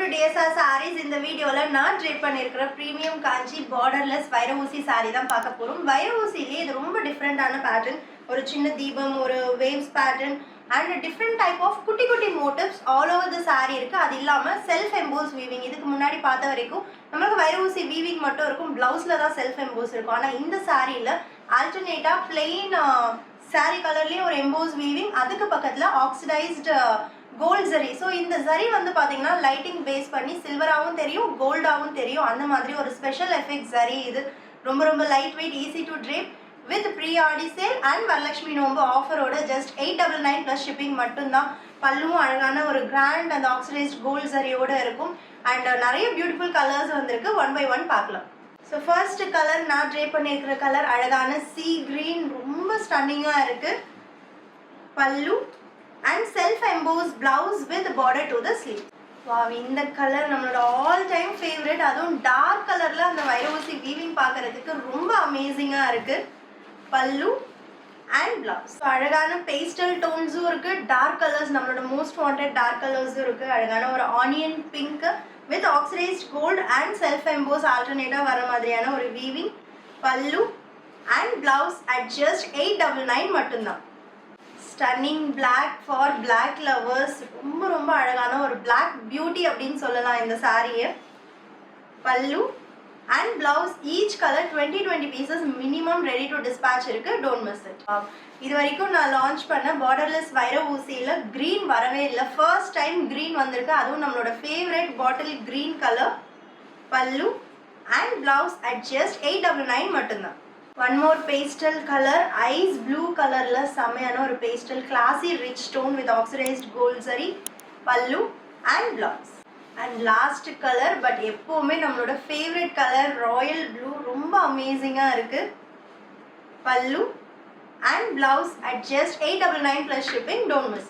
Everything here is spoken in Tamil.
to DSR sarees. இந்த வீடியோல நான் ட்ரேப் பண்ணியிருக்கிற பிரீமியம் காஞ்சி பார்டர்லெஸ் வைர ஊசி saree தான் பார்க்க போறோம். வைர ஊசியிலே இது ரொம்ப டிஃபரெண்டான பேட்டர்ன். ஒரு சின்ன தீபம், ஒரு waves pattern and different type of குட்டி குட்டி motifs all over the saree இருக்கு. அது இல்லாம self embossed weaving. இதுக்கு முன்னாடி பார்த்த வரைக்கும் நமக்கு வைர ஊசி weaving மட்டும் இருக்கும், பிளவுஸ்ல தான் self embossed இருக்கும். ஆனா இந்த சாரியில ஆல்டர்னேட்டா plain saree கலர்லயே ஒரு embossed weaving, அதுக்கு பக்கத்துல oxidized gold zari. So இந்த zari வந்து பாத்தீங்கன்னா லைட்டிங் பேஸ் பண்ணி சில்வராவும் தெரியும், கோல்டாவும் தெரியும். அந்த மாதிரி ஒரு ஸ்பெஷல் எஃபெக்ட் zari. இது ரொம்ப ரொம்ப light weight, easy to drape with pre-order sale and Varalakshmi நோம்பு ஆஃபரோட just 899 plus shipping மட்டும்தான். பல்லுவும் அழகான ஒரு கிராண்ட் அந்த ஆக்சிடைஸ்ட் கோல்ட் ஜரியோட இருக்கும். அண்ட் நிறைய பியூட்டிஃபுல் கலர்ஸ் வந்திருக்கு. ஒன் பை ஒன் பார்க்கலாம். ஸோ ஃபர்ஸ்ட் கலர் நான் ட்ரேப் பண்ணியிருக்கிற கலர் அழகான சீ கிரீன், ரொம்ப ஸ்டன்னிங்காக இருக்கு. Pallu and self EMBOSS blouse with border to the sleeve. Wow, இந்த கலர் நம்மளோட ஆல் டைம் ஃபேவரட். அதுவும் டார்க் கலர்ல அந்த வைர ஊசி வீவிங் பார்க்கறதுக்கு ரொம்ப அமேசிங்காக இருக்கு. பல்லு அண்ட் பிளவுஸ் அழகான பேஸ்டல் டோன்ஸும் இருக்கு, டார்க் கலர்ஸ் நம்மளோட மோஸ்ட் வாண்டட் டார்க் கலர்ஸும் இருக்கு. அழகான ஒரு onion pink with oxidised gold and self emboss ஆல்டர்னேட்டா வர மாதிரியான ஒரு வீவிங். பல்லு அண்ட் பிளவுஸ் அட் ஜஸ்ட் 899 மட்டும்தான். Stunning black for black lovers. ரொம்ப ரொம்ப அழகான ஒரு பிளாக் பியூட்டி அப்படின்னு சொல்லலாம் இந்த சாரியை. பல்லு and blouse each color 20 pieces minimum ready to dispatch இருக்கு. don't miss it. இது வரைக்கும் நான் லான்ச் பண்ண பார்டர்லெஸ் வைர ஊசியில கிரீன் வரவே இல்லை. ஃபர்ஸ்ட் டைம் கிரீன் வந்திருக்கு, அதுவும் நம்மளோட favourite bottle green colour. Pallu and blouse at just 899 மட்டும்தான். One more pastel colour, ice blue கலர்ல செம்மையான ஒரு pastel classy rich tone with oxidised gold zari. Pallu and blouse. And last colour, but எப்போவுமே நம்மளோட ஃபேவரட் கலர் ராயல் ப்ளூ, ரொம்ப அமேசிங்காக இருக்கு. Pallu and blouse at just 899 plus shipping. don't miss.